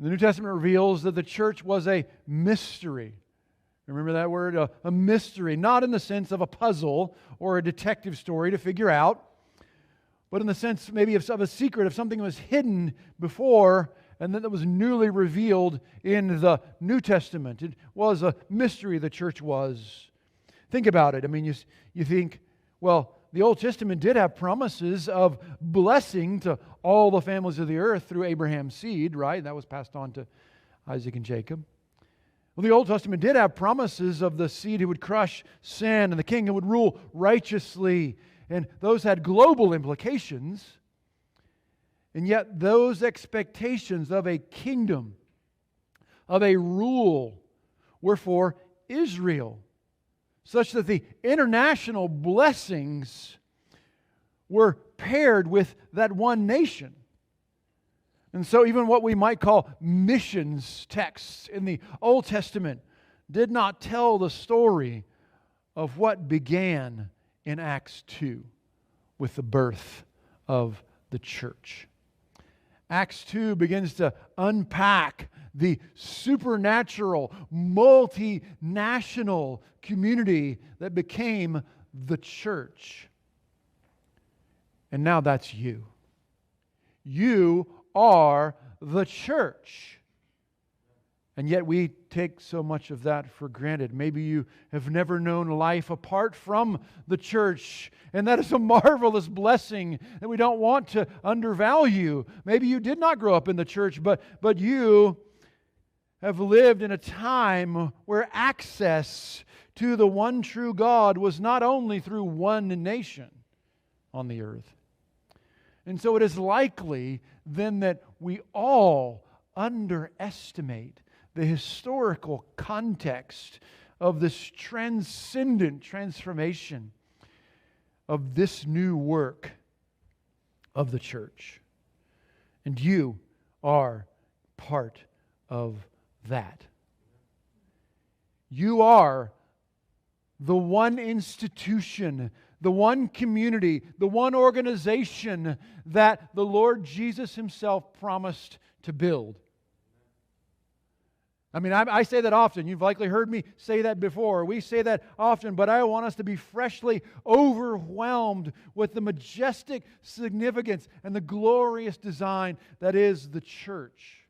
The New Testament reveals that the church was a mystery. Remember that word? A mystery. Not in the sense of a puzzle or a detective story to figure out, but in the sense maybe of a secret, of something that was hidden before and then that was newly revealed in the New Testament. It was a mystery, the church was. Think about it. I mean, you think, well, the Old Testament did have promises of blessing to all the families of the earth through Abraham's seed, right? That was passed on to Isaac and Jacob. Well, the Old Testament did have promises of the seed who would crush sin and the king who would rule righteously. And those had global implications. And yet those expectations of a kingdom, of a rule, were for Israel, such that the international blessings were paired with that one nation. And so even what we might call missions texts in the Old Testament did not tell the story of what began in Acts 2 with the birth of the church. Acts 2 begins to unpack the supernatural, multinational community that became the church. And now that's you. You are the church. And yet we take so much of that for granted. Maybe you have never known life apart from the church, and that is a marvelous blessing that we don't want to undervalue. Maybe you did not grow up in the church, but you have lived in a time where access to the one true God was not only through one nation on the earth. And so it is likely then that we all underestimate the historical context of this transcendent transformation of this new work of the church. And you are part of that. You are the one institution, the one community, the one organization that the Lord Jesus Himself promised to build. I mean, I say that often. You've likely heard me say that before. We say that often, but I want us to be freshly overwhelmed with the majestic significance and the glorious design that is the church.